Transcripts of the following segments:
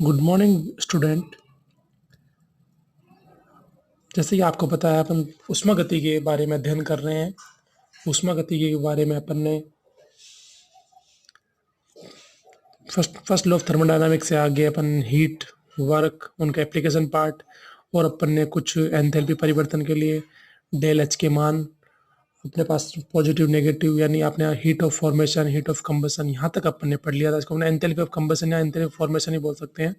Good morning student. जैसे कि आपको पता है अपन ऊष्मागति के बारे में अध्ययन कर रहे हैं। ऊष्मागति के बारे में अपन ने फर्स्ट लॉ ऑफ थर्मोडायनामिक्स से आगे अपन हीट, वर्क, उनका एप्लीकेशन पार्ट और अपन ने कुछ एंथैल्पी परिवर्तन के लिए डेल एच के मान अपने पास पॉजिटिव नेगेटिव यानी आपने heat of formation, heat of combustion यहाँ तक अपन ने पढ़ लिया था। इसको हमने एंथैल्पी ऑफ कंबशन या एंथैल्पी ऑफ फॉर्मेशन ही बोल सकते हैं।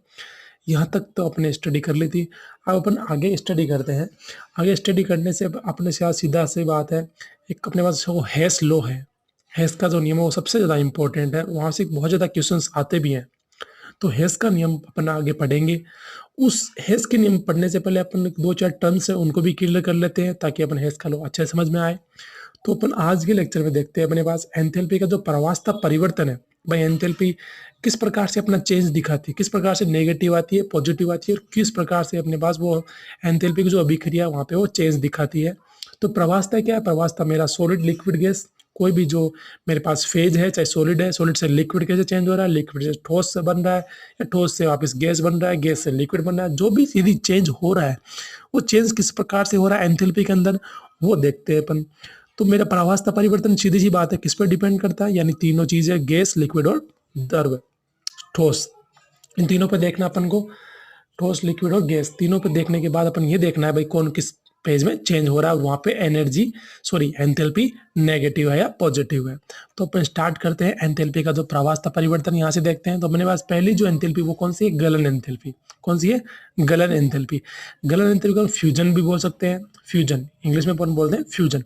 यहाँ तक तो अपने स्टडी कर ली थी। अब अपन आगे स्टडी करते हैं। आगे स्टडी करने से अपने से सीधा सी बात है, एक अपने पास वो हेस लॉ है। हेस का जो नियम है वो सबसे ज़्यादा इंपॉर्टेंट है, वहाँ से बहुत ज़्यादा क्वेश्चंस आते भी हैं। तो हेस का नियम अपन आगे पढ़ेंगे। उस हेस के नियम पढ़ने से पहले अपन दो चार टर्म्स है उनको भी क्लियर कर लेते हैं ताकि अपन हेस का लॉ अच्छे समझ में आए। तो अपन आज के लेक्चर में देखते हैं अपने पास एंथैल्पी का जो प्रवास्ता परिवर्तन है। भाई एंथैल्पी किस प्रकार से अपना चेंज दिखाती है, किस प्रकार से नेगेटिव आती है, पॉजिटिव आती है और किस प्रकार से अपने पास वो एंथैल्पी की जो अभिक्रिया वहाँ पे वो चेंज दिखाती है। तो प्रवास्ता क्या है? प्रवास्ता मेरा सॉलिड, लिक्विड, गैस, कोई भी जो मेरे पास फेज है, चाहे सॉलिड है, सॉलिड से लिक्विड कैसे चेंज हो रहा है, लिक्विड से ठोस से बन रहा है या ठोस से वापस गैस बन रहा है, गैस से लिक्विड बन रहा है, जो भी यदि चेंज हो रहा है वो चेंज किस प्रकार से हो रहा है एंथैल्पी के अंदर, वो देखते हैं अपन। तो मेरा प्रवास्ता परिवर्तन सीधी सी बात है किस पर डिपेंड करता है, यानी तीनों चीजें गैस, लिक्विड और द्रव, ठोस, इन तीनों पे देखना अपन को। ठोस, लिक्विड और गैस तीनों पे देखने के बाद अपन ये देखना है भाई कौन किस पेज में चेंज हो रहा है और वहाँ पे एंथैल्पी नेगेटिव है या पॉजिटिव है। तो अपन स्टार्ट करते हैं एंथैल्पी का जो प्रवास्ता परिवर्तन यहाँ से देखते हैं। तो अपने पास पहली जो एंथैल्पी वो कौन सी है? गलन एंथैल्पी। कौन सी है? गलन एंथैल्पी। गलन एंथैल्पी को फ्यूजन भी बोल सकते हैं। फ्यूजन इंग्लिश में अपन बोलते हैं फ्यूजन।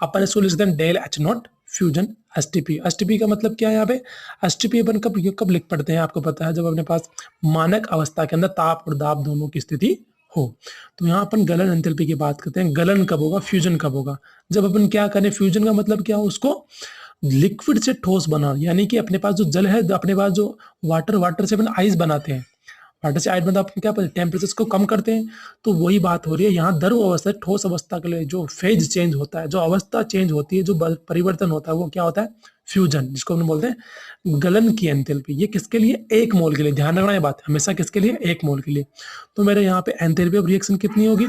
अपन इसको लिख सकते हैं del H naught fusion STP. STP का मतलब क्या है यहाँ पे? एसटीपी अपन कब लिख पढ़ते हैं आपको पता है, जब अपने पास मानक अवस्था के अंदर ताप और दाब दोनों की स्थिति हो। तो यहाँ अपन गलन एंथैल्पी की बात करते हैं। गलन कब होगा? फ्यूजन कब होगा? जब अपन क्या करें, फ्यूजन का मतलब क्या हो, उसको लिक्विड से ठोस बना, यानी कि अपने पास जो जल है, अपने पास जो वाटर से अपन आइस बनाते हैं, वाटर से आइस बनता है, अपन क्या टेम्परेचर को कम करते हैं। तो वही बात हो रही है यहाँ द्रव अवस्था ठोस अवस्था के लिए जो फेज चेंज होता है, जो अवस्था चेंज होती है, जो परिवर्तन होता है, वो क्या होता है? फ्यूजन, जिसको हम बोलते हैं गलन की एंथैल्पी। ये किसके लिए? एक मोल के लिए। ध्यान रखना ये बात, हमेशा किसके लिए? एक मोल के लिए। तो मेरे यहाँ पे एंथैल्पी ऑफ रिएक्शन कितनी होगी?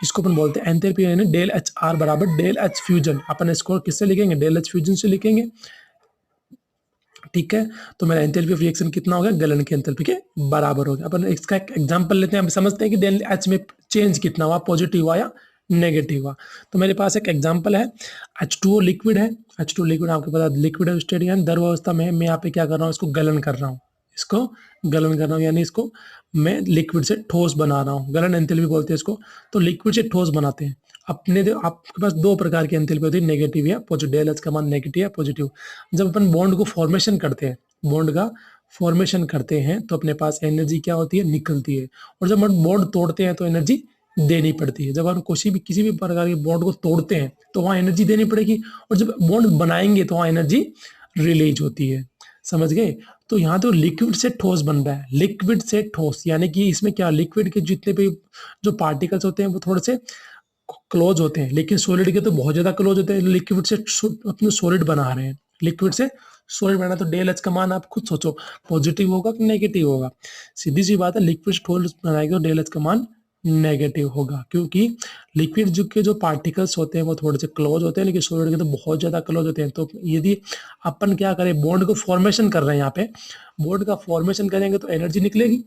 इसको अपन बोलते हैं एंथैल्पी यानी डेल एच आर बराबर डेल एच फ्यूजन। अपन इसको किससे लिखेंगे? डेल एच फ्यूजन से लिखेंगे। ठीक है, तो मेरा एंथैल्पी ऑफ रिएक्शन कितना हो गया? गलन की एंथैल्पी के बराबर हो गया। अपन इसका एक एग्जांपल लेते हैं, हम समझते हैं कि डेल एच में चेंज कितना हुआ, पॉजिटिव हुआ या नेगेटिव हुआ। तो मेरे पास एक एग्जांपल है, H2O लिक्विड है। H2O लिक्विड आपको पता है लिक्विड है, स्टेडी है, द्रव अवस्था में है। मैं यहाँ पे क्या कर रहा हूँ? इसको गलन कर रहा हूँ, इसको गलन कर रहा हूँ, यानी इसको मैं लिक्विड से ठोस बना रहा हूँ। गलन एंथैल्पी बोलते हैं इसको। तो लिक्विड से ठोस बनाते हैं। आपके पास दो प्रकार की एंथैल्पी होती है, नेगेटिव या पॉजिटिव। डेल एच का मान नेगेटिव या पॉजिटिव। जब अपन बॉन्ड को फॉर्मेशन करते हैं, बॉन्ड का फॉर्मेशन करते हैं तो अपने पास एनर्जी क्या होती है? निकलती है। और जब हम बॉन्ड तोड़ते हैं तो एनर्जी देनी पड़ती है। जब हम किसी भी प्रकार के बॉन्ड को तोड़ते हैं तो वहाँ एनर्जी देनी पड़ेगी, और जब बॉन्ड बनाएंगे तो वहाँ एनर्जी रिलीज होती है। समझ गए? तो यहाँ तो लिक्विड से ठोस बन रहा है, लिक्विड से ठोस, यानी कि इसमें क्या, लिक्विड के जितने भी जो पार्टिकल्स होते हैं वो थोड़े से क्लोज होते हैं, लेकिन सॉलिड के तो बहुत ज्यादा क्लोज होते हैं। लिक्विड से अपने सॉलिड बना रहे हैं, लिक्विड से सॉलिड बना, तो डेल एच का मान आप खुद सोचो, पॉजिटिव होगा कि नेगेटिव होगा? सीधी सी बात है, लिक्विड ठोस बनाएगा तो डेल एच का मान नेगेटिव होगा, क्योंकि लिक्विड जो पार्टिकल्स होते हैं वो थोड़े से क्लोज होते हैं, लेकिन सॉलिड के तो बहुत ज्यादा क्लोज होते हैं। तो यदि अपन क्या करें, बॉन्ड को फॉर्मेशन कर रहे हैं, यहाँ पे बॉन्ड का फॉर्मेशन करेंगे तो एनर्जी निकलेगी।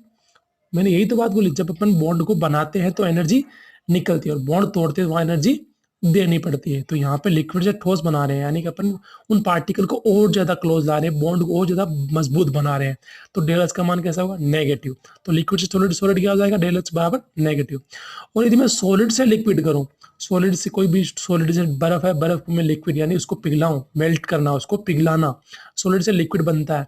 मैंने यही तो बात बोली, जब अपन बॉन्ड को बनाते हैं तो एनर्जी निकलती है, और बॉन्ड तोड़ते हैं तो वहां एनर्जी देनी पड़ती है। तो यहाँ पे लिक्विड से ठोस बना रहे हैं, यानी कि अपन उन पार्टिकल को और ज्यादा क्लोज ला रहे हैं, बॉन्ड को और ज्यादा मजबूत बना रहे हैं। तो डेल एच का मान कैसा होगा? नेगेटिव। तो लिक्विड से सॉलिड, सॉलिड क्या हो जाएगा? डेल एच बराबर नेगेटिव। और यदि मैं सॉलिड से लिक्विड करूं, सॉलिड से कोई भी सॉलिड, जैसे बर्फ है, बर्फ में लिक्विड, यानी उसको पिघलाऊं, मेल्ट करना, उसको पिघलाना, सॉलिड से लिक्विड बनता है।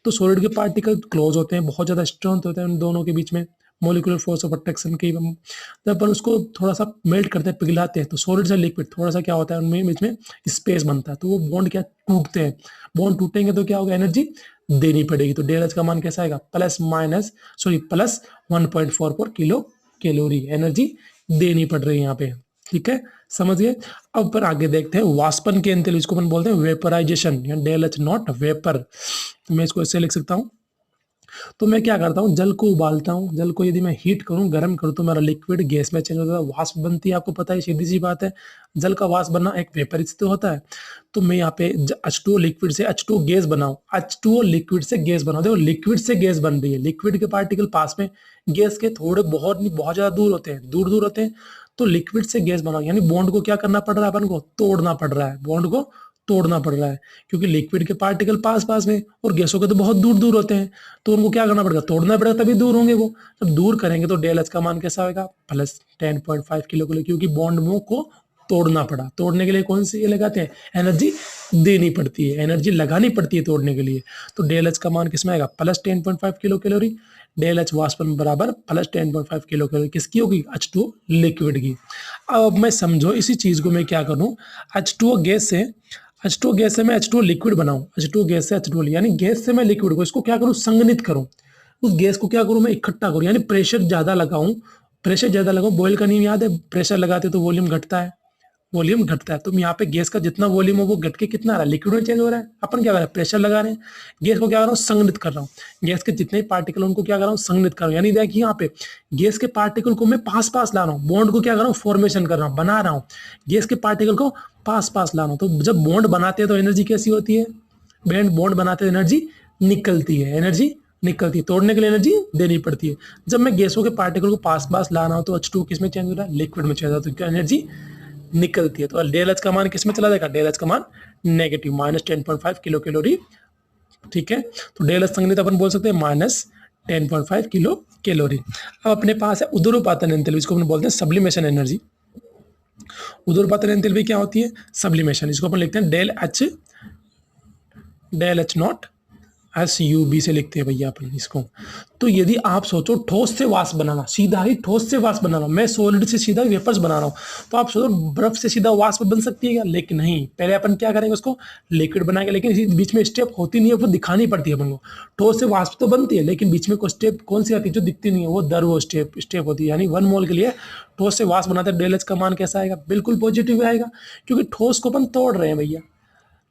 तो सॉलिड के पार्टिकल क्लोज होते हैं, बहुत ज्यादा स्ट्रेंथ होते हैं उन दोनों के बीच में, मोलिकुलर फोर्स ऑफ अट्रैक्शन की। जब अपन उसको थोड़ा सा मेल्ट करते हैं, पिघलाते हैं, तो सॉलिड से लिक्विड थोड़ा सा क्या होता है, उनमें बीच में स्पेस बनता है, तो वो बॉन्ड क्या टूटते हैं। बॉन्ड टूटेंगे तो क्या होगा? एनर्जी देनी पड़ेगी। तो डेल एच का मान कैसा आएगा? प्लस 1.44 किलो कैलोरी एनर्जी देनी पड़ रही है यहाँ पे। ठीक है, समझ गए? अब पर आगे देखते हैं वाष्पन के एंथैल्पी, इसको अपन बोलते हैं वेपराइजेशन, या डेल एच नॉट वेपर। मैं इसको ऐसे लिख सकता हूँ, तो मैं क्या करता हूँ, जल को उबालता हूँ, जल को यदि मैं हीट करूँ, गर्म करूँ तो मेरा लिक्विड गैस में चेंज होता है, वाष्प बनती है, आपको पता है, सीधी सी बात है। जल का वाष्प बनना एक वेपर स्थिति होता है। तो मैं यहाँ पे H2O लिक्विड से H2O गैस बनाऊँ, H2O लिक्विड से गैस बनाऊँ। देखो लिक्विड से गैस बन रही है, लिक्विड के पार्टिकल पास में, गैस के थोड़े बहुत नहीं बहुत ज्यादा दूर होते हैं, दूर दूर होते हैं। तो लिक्विड से गैस बनाओ, यानी बॉन्ड को क्या करना पड़ रहा है, अपन को तोड़ना पड़ रहा है, बॉन्ड को तोड़ना पड़ रहा है, क्योंकि लिक्विड के पार्टिकल पास पास में और गैसों के तो बहुत दूर दूर होते हैं। तो उनको क्या करना पड़ेगा, तोड़ना पड़ेगा, तभी दूर होंगे वो। जब दूर करेंगे तो डेल एच का मान कैसा होगा, प्लस 10.5 किलो किलो, क्योंकि बॉन्ड को तोड़ना पड़ा। तोड़ने के लिए कौन सी ये लगाते हैं, एनर्जी देनी पड़ती है, एनर्जी लगानी पड़ती है तोड़ने के लिए। तो डेल एच का मान किसमें आएगा, plus 10.5 kilo calorie. Del H वाष्पन बराबर प्लस 10.5 किलो कैलोरी, किसकी होगी, H2O लिक्विड की। अब मैं समझो इसी चीज को मैं क्या करूं, H2O गैस से H2O गैस से मैं H2O लिक्विड बनाऊं, H2O गैस से H2O, यानी गैस से मैं लिक्विड को इसको क्या करूं, संघनित करूं। उस गैस को क्या करूं, मैं इकट्ठा करूं, यानी प्रेशर ज्यादा लगाऊं। प्रेशर ज्यादा लगाऊं, बॉयल का नियम याद है, प्रेशर लगाते तो वॉल्यूम घटता है, वॉल्यूम घटता है। तो यहाँ पे गैस का जितना वॉल्यूम है वो घट के कितना आ रहा है, लिक्विड में चेंज हो रहा है। अपन क्या कर रहे हैं, प्रेशर लगा रहे हैं, गैस को क्या कर रहा हूँ, संघनित कर रहा हूँ। गैस के जितने पार्टिकल उनको क्या कर रहा हूँ, संघनित कर रहा हूँ। यानी देखिए यहाँ पे गैस के पार्टिकल को मैं पास पास ला रहा हूँ, बॉन्ड को क्या कर रहा हूँ, फॉर्मेशन कर रहा हूँ, बना रहा हूँ। गैस के पार्टिकल को पास पास ला रहा हूँ। तो जब बॉन्ड बनाते हैं तो एनर्जी कैसी होती है, बॉन्ड बनाते हैं एनर्जी निकलती है, एनर्जी निकलती है, तोड़ने के लिए एनर्जी देनी पड़ती है। जब मैं गैसों के पार्टिकल को पास पास ला रहा हूँ तो H2 किस में चेंज हो रहा है, लिक्विड में चेंज हो रहा है, तो एनर्जी निकलती है। तो डेल एच का मान किस में चला जाएगा, डेल एच का मान नेगेटिव, माइनस 10.5 किलो कैलोरी। ठीक है, तो डेल एच संगणित अपन बोल सकते हैं माइनस 10.5 किलो कैलोरी। अब अपने पास है उदरोपातन एंथैल्पी, इसको अपन बोलते हैं सब्लिमेशन एनर्जी। उदरोपातन एंथैल्पी क्या होती है, सब्लिमेशन, इसको अपन लिखते हैं डेल एच नॉट SUB से लिखते हैं भैया अपन इसको। तो यदि आप सोचो ठोस से वाष्प बनाना, सीधा ही ठोस से वाष्प बनाना, मैं सॉलिड से सीधा वेपर्स बना रहा हूँ, तो आप सोचो बर्फ से सीधा वाष्प बन सकती है क्या, लेकिन नहीं, पहले अपन क्या करेंगे, उसको लिक्विड बनाएंगे, लेकिन इसी बीच में स्टेप होती नहीं है, वो दिखानी पड़ती है अपन को। ठोस से वाष्प तो बनती है, लेकिन बीच में कोई स्टेप कौन सी आती है जो दिखती नहीं है, वो वो स्टेप होती है। यानी 1 मोल के लिए ठोस से वाष्प बनाते हैं, डेल एच का मान कैसा आएगा, बिल्कुल पॉजिटिव आएगा, क्योंकि ठोस को अपन तोड़ रहे हैं भैया,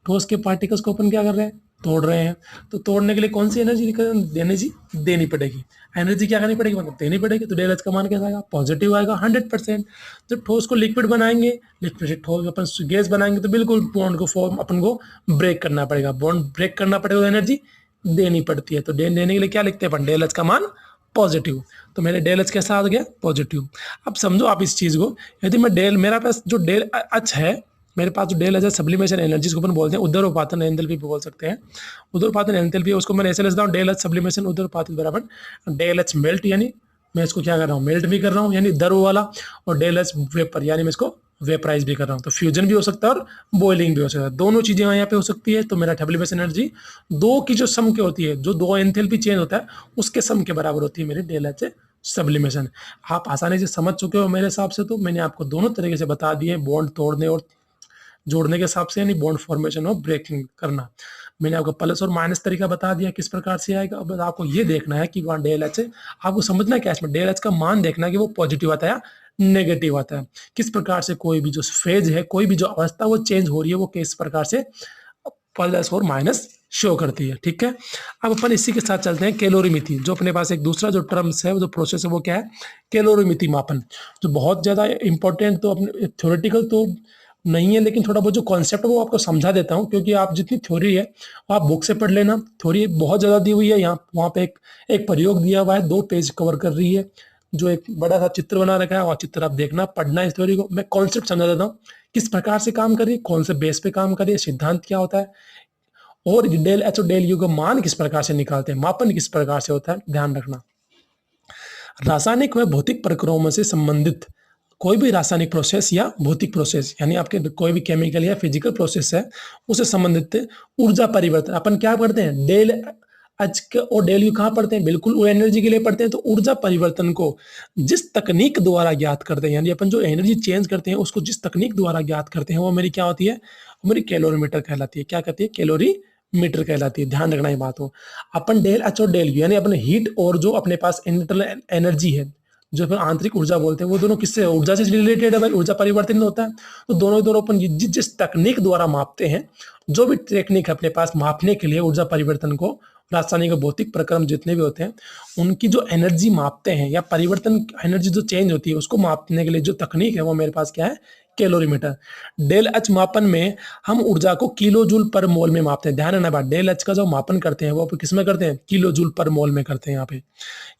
ठोस के पार्टिकल्स को अपन क्या कर रहे हैं, तोड़ रहे हैं। तो तोड़ने के लिए कौन सी एनर्जी देनी पड़ेगी, एनर्जी क्या करनी पड़ेगी, मतलब देनी पड़ेगी। तो डेल एच का मान कैसा आएगा, पॉजिटिव आएगा 100%। जब ठोस को लिक्विड बनाएंगे, लिक्विड से ठोस अपन गैस बनाएंगे, तो बिल्कुल बॉन्ड को फॉर्म अपन को ब्रेक करना पड़ेगा, बॉन्ड ब्रेक करना पड़ेगा, तो एनर्जी देनी पड़ती है। तो देने के लिए क्या लिखते हैं अपन, डेल एच का मान पॉजिटिव। तो मेरे डेल एच कैसा आ गया, पॉजिटिव। अब समझो आप इस चीज को, यदि मैं मेरा पास जो डेल एच है, मेरे पास जो डेल एच है सब्लिमेशन एनर्जी, जिसको अपन बोलते हैं उदरोपातन एंथैल्पी भी बोल सकते हैं। उदरोपातन एंथैल्पी उसको मैं ऐसे लिखता हूँ, डेल एच सब्लिमेशन उदरोपातन बराबर डेल एच मेल्ट, यानी मैं इसको क्या कर रहा हूँ, मेल्ट भी कर रहा हूँ, यानी द्रव वाला, और डेल एच वेपर, यानी मैं इसको वेपराइज भी कर रहा हूँ। तो फ्यूजन भी हो सकता है और बॉइलिंग भी हो सकता है, दोनों चीजें यहाँ पे हो सकती है। तो मेरा सब्लिमेशन एनर्जी दो की जो सम के होती है, जो दो एंथैल्पी चेंज होता है उसके सम के बराबर होती है मेरी डेल एच सब्लिमेशन। आप आसानी से समझ चुके हो मेरे हिसाब से। तो मैंने आपको दोनों तरीके से बता दिए, बॉन्ड तोड़ने और जोड़ने के हिसाब से, यानी बॉन्ड फॉर्मेशन और ब्रेकिंग करना। मैंने आपको प्लस और माइनस तरीका बता दिया किस प्रकार से आएगा। अब आपको ये देखना है कि वहाँ डेल एच है, आपको समझना है क्या इसमें, डेल एच का मान देखना है कि वो पॉजिटिव आता है या नेगेटिव आता है, किस प्रकार से कोई भी जो फेज है, कोई भी जो अवस्था वो चेंज हो रही है, वो किस प्रकार से प्लस और माइनस शो करती है। ठीक है, अब अपन इसी के साथ चलते हैं कैलोरीमिति। जो अपने पास एक दूसरा जो टर्म्स है, जो प्रोसेस है, वो क्या है, कैलोरीमिति मापन, जो बहुत ज्यादा इंपॉर्टेंट, तो अपने थ्योरेटिकल तो नहीं है, लेकिन थोड़ा बहुत जो कॉन्सेप्ट है वो आपको समझा देता हूँ, क्योंकि आप जितनी थ्योरी है आप बुक से पढ़ लेना, थ्योरी बहुत ज़्यादा दी हुई है। यहाँ वहाँ पे एक प्रयोग दिया हुआ है, 2 पेज कवर कर रही है, जो एक बड़ा सा चित्र बना रखा है, और चित्र आप देखना, पढ़ना इस थ्योरी को। मैं कॉन्सेप्ट समझा देता हूँ, किस प्रकार से काम कर रही है, कौन से बेस पे काम कर रही है, सिद्धांत क्या होता है, और डेल एच और डेल यू का मान किस प्रकार से निकालते हैं, मापन किस प्रकार से होता है, ध्यान रखना। रासायनिक व भौतिक प्रक्रियाओं से संबंधित कोई भी रासायनिक प्रोसेस या भौतिक प्रोसेस, यानी आपके कोई भी केमिकल या फिजिकल प्रोसेस है, उससे संबंधित ऊर्जा परिवर्तन अपन क्या पढ़ते हैं, डेल एच और डेल यू कहाँ पढ़ते हैं, बिल्कुल वो एनर्जी के लिए पढ़ते हैं। तो ऊर्जा परिवर्तन को जिस तकनीक द्वारा ज्ञात करते हैं, यानी अपन जो एनर्जी चेंज करते हैं उसको जिस तकनीक द्वारा ज्ञात करते हैं, वो मेरी क्या होती है, वो मेरी कैलोरीमीटर कहलाती है। क्या कहती है, कैलोरीमीटर कहलाती है। ध्यान रखना ये बात हो। अपन डेल एच और डेल यू, यानी अपने हीट और जो अपने पास इंटरनल एनर्जी है, जो अपन आंतरिक ऊर्जा बोलते हैं, वो दोनों किससे, ऊर्जा से रिलेटेड है भाई, ऊर्जा परिवर्तन होता है। तो दोनों अपन जिस तकनीक द्वारा मापते हैं, जो भी टेक्निक है अपने पास मापने के लिए ऊर्जा परिवर्तन को, रासायनिक और भौतिक प्रक्रम जितने भी होते हैं, उनकी जो एनर्जी मापते हैं या परिवर्तन एनर्जी जो चेंज होती है उसको मापने के लिए जो तकनीक है वो मेरे पास क्या है, कैलोरीमीटर। डेल एच मापन में हम ऊर्जा को किलो जूल पर मोल में मापते हैं। ध्यान रखना बात, डेल एच का जो मापन करते हैं वो किस में करते हैं, किलो जूल पर मोल में करते हैं यहाँ पे।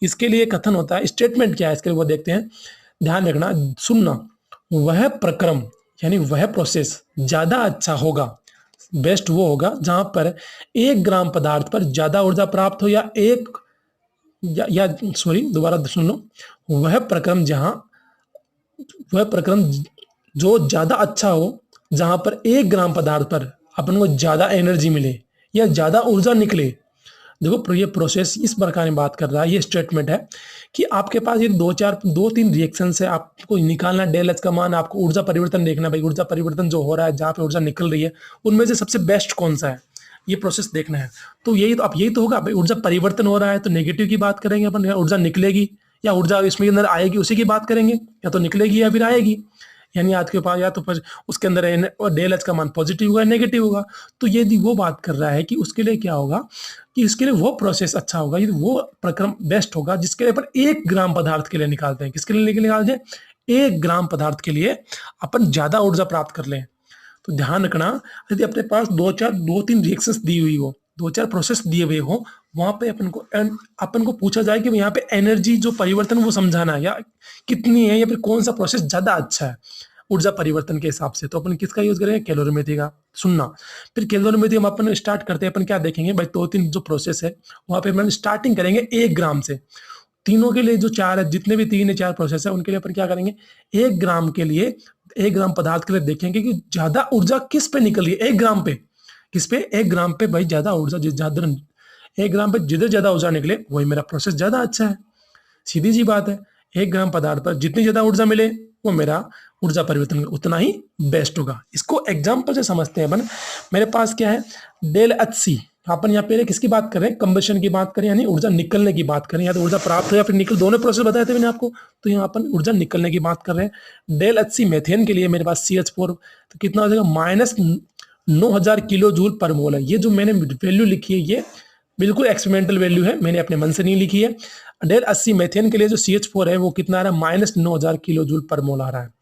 इसके लिए कथन होता है, स्टेटमेंट क्या है इसके लिए वो देखते हैं। ध्यान रखना, सुनना, वह प्रक्रम यानी वह प्रोसेस ज्यादा अच्छा होगा, बेस्ट वो होगा जहां पर 1 ग्राम पदार्थ पर ज्यादा ऊर्जा प्राप्त हो, या सॉरी दोबारा सुन लो, वह प्रक्रम जो ज्यादा अच्छा हो जहां पर 1 ग्राम पदार्थ पर अपन को ज्यादा एनर्जी मिले या ज्यादा ऊर्जा निकले। देखो ये प्रोसेस इस प्रकार में बात कर रहा है, ये स्टेटमेंट है कि आपके पास ये 2-3 रिएक्शन से आपको निकालना डेल एच का मान, आपको ऊर्जा परिवर्तन देखना भाई, ऊर्जा परिवर्तन जो हो रहा है जहाँ पे ऊर्जा निकल रही है उनमें से सबसे बेस्ट कौन सा है, ये प्रोसेस देखना है। तो यही तो होगा भाई, ऊर्जा परिवर्तन हो रहा है तो नेगेटिव की बात करेंगे अपन, या ऊर्जा निकलेगी या ऊर्जा इसमें अंदर आएगी उसी की बात करेंगे, या तो निकलेगी या फिर आएगी। यानी आज के पास या तो उसके अंदर डेल एच का मान पॉजिटिव होगा नेगेटिव होगा। तो ये वो बात कर रहा है कि उसके लिए क्या होगा, कि इसके लिए वो प्रोसेस अच्छा होगा, ये वो प्रक्रम बेस्ट होगा जिसके लिए अपन 1 ग्राम पदार्थ के लिए निकालते हैं। किसके लिए निकालते हैं, 1 ग्राम पदार्थ के लिए अपन ज्यादा ऊर्जा प्राप्त कर लें। तो ध्यान रखना, यदि अपने पास 2-3 रिएक्शंस दी हुई हो, 2-4 प्रोसेस दिए हुए हो, वहां पे अपन को पूछा जाए कि यहाँ पे एनर्जी जो परिवर्तन वो समझाना है, या कितनी है, या फिर कौन सा प्रोसेस ज्यादा अच्छा है ऊर्जा परिवर्तन के हिसाब से, तो अपन किसका यूज करेंगे, कैलोरीमेट्री का। सुनना, फिर कैलोरीमेट्री हम अपन स्टार्ट करते हैं, अपन क्या देखेंगे भाई, 2-3 जो प्रोसेस है वहां पे अपन स्टार्टिंग करेंगे 1 ग्राम से। तीनों के लिए जो 4 है, जितने भी 3 या 4 प्रोसेस है उनके लिए अपन क्या करेंगे, 1 ग्राम के लिए, 1 ग्राम पदार्थ के लिए देखेंगे कि ज्यादा ऊर्जा किस पे निकल रही है, 1 ग्राम पे, किस पे, 1 ग्राम पे भाई ज्यादा ऊर्जा, ज्यादा 1 ग्राम पे जिधर ज्यादा ऊर्जा निकले वही मेरा प्रोसेस ज्यादा अच्छा है। सीधी सी बात है, 1 ग्राम पदार्थ पर जितनी ज्यादा ऊर्जा मिले वो मेरा ऊर्जा परिवर्तन उतना ही बेस्ट होगा। इसको एग्जाम्पल से समझते हैं अपन। मेरे पास क्या है, डेल एच सी, अपन यहाँ पे किसकी बात कर रहे हैं, कंबशन की बात करें, यानी ऊर्जा निकलने की बात करें, या तो ऊर्जा प्राप्त हो या फिर निकल, दोनों प्रोसेस बताए थे मैंने आपको। तो यहाँ अपन ऊर्जा निकलने की बात कर रहे हैं। डेल एच सी मेथेन के लिए मेरे पास CH4 तो कितना हो जाएगा, -9000 किलो जूल पर मोल है। ये जो मैंने वैल्यू लिखी है ये बिल्कुल एक्सपेरिमेंटल वैल्यू है, मैंने अपने मन से नहीं लिखी है। डेल 80 मेथेन के लिए जो CH4 है वो कितना आ रहा है, -9000 किलो जूल पर मोल आ रहा है।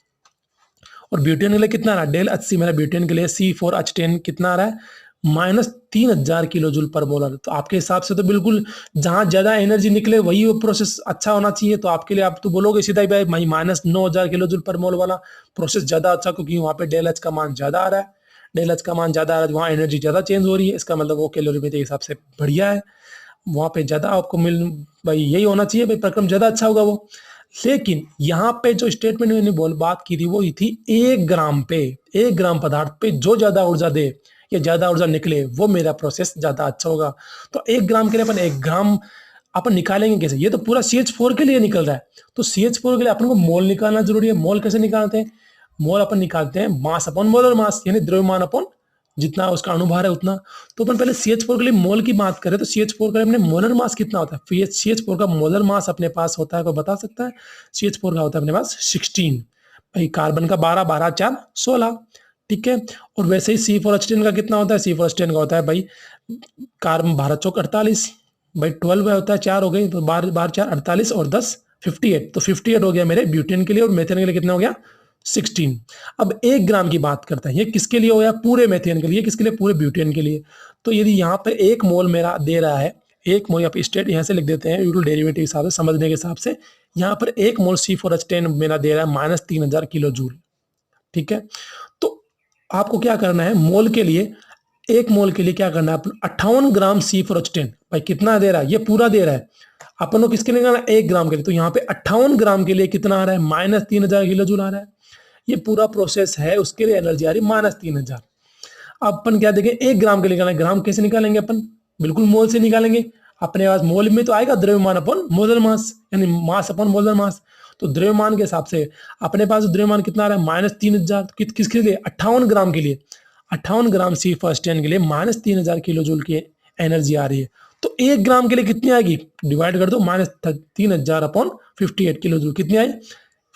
और ब्यूटेन के लिए कितना आ रहा है, डेल 80 मेरा ब्यूटेन के लिए C4H10 कितना आ रहा है, -3000 किलो जूल पर मोल आ रहा है। तो आपके हिसाब से तो बिल्कुल जहां ज्यादा एनर्जी निकले वही वो प्रोसेस अच्छा होना चाहिए। तो आपके लिए आप तो बोलोगे सीधा ही भाई -9000 किलो जूल पर मोल वाला प्रोसेस ज्यादा अच्छा, क्योंकि वहां पे डेल एच का मान ज्यादा आ रहा है, डेल एच का मान ज्यादा आ रहा है, वहाँ एनर्जी ज्यादा चेंज हो रही है, इसका मतलब वो कैलोरीमेट्री के हिसाब से बढ़िया है, वहां पे ज्यादा आपको भाई यही होना चाहिए भाई, प्रक्रम ज्यादा अच्छा होगा वो। लेकिन यहाँ पे जो स्टेटमेंट मैंने बात की थी वो ये थी 1 ग्राम पे, 1 ग्राम पदार्थ पे जो ज्यादा ऊर्जा दे या ज्यादा ऊर्जा निकले वो मेरा प्रोसेस ज्यादा अच्छा होगा। तो 1 ग्राम के लिए अपन 1 ग्राम अपन निकालेंगे कैसे, ये तो पूरा CH4 के लिए निकल रहा है, तो CH4 के लिए अपन को मोल निकालना जरूरी है। मोल कैसे निकालते हैं, मोल अपन निकालते हैं मास अपॉन मोलर मास, यानी द्रव्यमान अपॉन जितना उसका अणुभार है उतना। तो अपन पहले CH4 के लिए मोल की बात करें तो CH4 के लिए अपने मोलर मास कितना होता है, फिर CH4 का मोलर मास अपने पास होता है, कोई बता सकता है, CH4 का होता है अपने पास 16, भाई कार्बन का 12, 12 4 16, ठीक है। और वैसे ही C4H10 का कितना होता है, C4H10 का होता है भाई कार्बन 12 चौक 48, भाई 12 होता है 4 हो गई, तो 12 4 48 और 10 58, तो 58 हो गया मेरे ब्यूटेन के लिए, और मेथेन के लिए कितना हो गया 16। अब 1 ग्राम की बात करते हैं, ये किसके लिए हो गया, पूरे मेथेन के लिए, किसके लिए, पूरे ब्यूटेन के लिए। तो यदि यहाँ पर 1 मोल मेरा दे रहा है, 1 मोल आप स्टेट यहाँ से लिख देते हैं यूटिल डेरिवेटिव हिसाब से समझने के हिसाब से, यहाँ पर 1 मोल C4H10 मेरा दे रहा है -3000 किलो जूल, ठीक है। तो आपको क्या करना है, मोल के लिए, 1 मोल के लिए क्या करना है, 58 ग्राम C4H10, भाई कितना दे रहा है, ये पूरा दे रहा है, अपन को किसके लिए निकालना है, 1 ग्राम के लिए। तो यहाँ पे 58 ग्राम के लिए कितना आ रहा है, -3000 किलो जूल आ रहा है। ये पूरा प्रोसेस है, उसके लिए एनर्जी आ रही है -3000। अब अपन क्या देखें, 1 ग्राम के लिए निकालेंगे, ग्राम कैसे निकालेंगे अपन, बिल्कुल मोल से निकालेंगे। अपने पास मोल में तो आएगा द्रव्यमान अपॉन मोलर मास, यानी मास अपॉन मोलर मास। तो द्रव्यमान के हिसाब से अपने पास द्रव्यमान कितना आ रहा है, -3000, किसके लिए, 58 ग्राम के लिए, 58 ग्राम C4H10 के लिए -3000 किलो जूल की एनर्जी आ रही है। तो 1 ग्राम के लिए कितनी आएगी, डिवाइड कर दो, -3000/58 किलो जूल, कितनी आई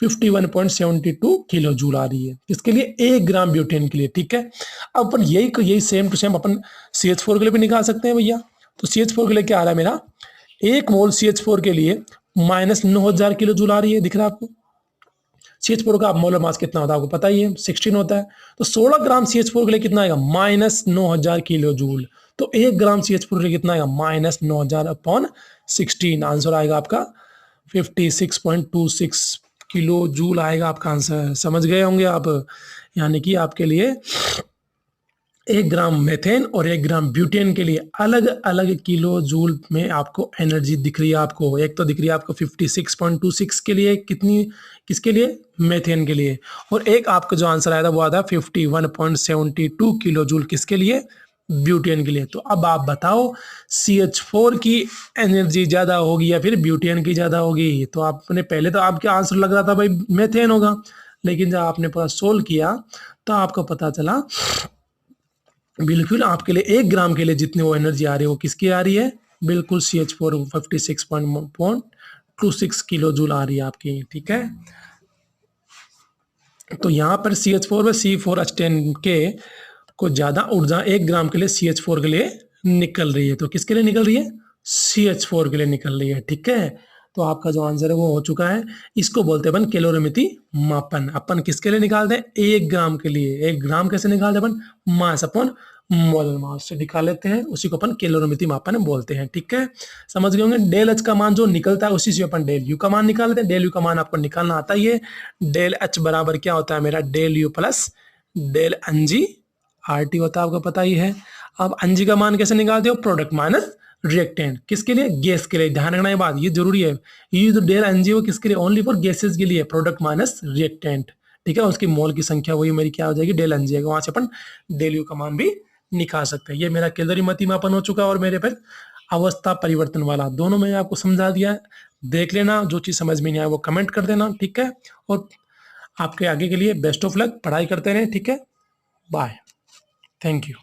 51.72 किलो जूल आ रही है, इसके लिए 1 ग्राम ब्यूटेन के लिए। ठीक है, अब अपन यही same to same upon CH4 के लिए भी निकाल सकते हैं भैया। तो CH4 के लिए क्या आ रहा है मेरा, 1 मोल CH4 के लिए -9000 किलो जूल आ रही है, दिख रहा है आपको। CH4 का मोलर मास कितना होता है आपको पता ही है, 16 होता है। तो 16 ग्राम CH4 के लिए कितना आएगा, -9000 किलो जूल। तो 1 ग्राम CH4 के लिए कितना आएगा, -9000/16। आंसर आएगा आपका 56.26 किलो जूल आएगा आपका आंसर। समझ गए होंगे आप, यानी कि आपके लिए 1 ग्राम मेथेन और 1 ग्राम ब्यूटेन के लिए अलग अलग किलो जूल में आपको एनर्जी दिख रही है। आपको एक तो दिख रही है आपको 56.26 के लिए, कितनी, किसके लिए, मेथेन के लिए, और एक आपका जो आंसर आया था वो आता है 51.72 किलो जूल, किसके लिए, ब्यूटेन के लिए। तो अब आप बताओ CH4 की एनर्जी ज्यादा होगी या फिर ब्यूटेन की ज्यादा होगी। तो आपने पहले तो आपका आंसर लग रहा था भाई मेथेन होगा, लेकिन जब आपने पूरा सोल्व किया तो आपको पता चला बिल्कुल आपके लिए 1 ग्राम के लिए जितनी वो एनर्जी आ रही है वो किसकी आ रही है, बिल्कुल CH4 56.26 किलो जूल आ रही है आपकी। ठीक है, तो यहाँ पर CH4 में C4H10 को ज्यादा ऊर्जा 1 ग्राम के लिए CH4 के लिए निकल रही है। तो किसके लिए निकल रही है, CH4 के लिए निकल रही है। ठीक है, तो आपका जो आंसर है वो हो चुका है। इसको बोलते हैं अपन कैलोरीमिति मापन। अपन किसके लिए निकालते हैं, 1 ग्राम के लिए। 1 ग्राम कैसे निकालते हैं अपन, मास अपॉन मोलर मास से निकाल लेते हैं, उसी को अपन कैलोरीमिति मापन बोलते हैं। ठीक है, समझ गए होंगे। डेल एच का मान जो निकलता है उसी से अपन डेल यू का मान निकाल लेते हैं। डेल यू का मान आपको निकालना आता ही है। डेल एच बराबर क्या होता है मेरा, del U plus del NG RT होता है, आपको पता ही है। अब एनजी का मान कैसे निकालते हो, प्रोडक्ट माइनस रिएक्टेंट, किसके लिए, गैस के लिए। ध्यान रखना ये बात, ये जरूरी है। ये जो डेल एनजी वो किसके लिए, ओनली फॉर गैसेस के लिए, प्रोडक्ट माइनस रिएक्टेंट। ठीक है, उसकी मोल की संख्या वही मेरी क्या हो जाएगी, डेल एनजी, वहां से अपन डेल यू का मान भी निकाल सकते हैं। ये मेरा कैलोरीमिति मापन हो चुका है और मेरे पर अवस्था परिवर्तन वाला, दोनों मैंने आपको समझा दिया है। देख लेना, जो चीज समझ में नहीं आए वो कमेंट कर देना। ठीक है, और आपके आगे के लिए बेस्ट ऑफ लक, पढ़ाई करते रहें। ठीक है, बाय, थैंक यू।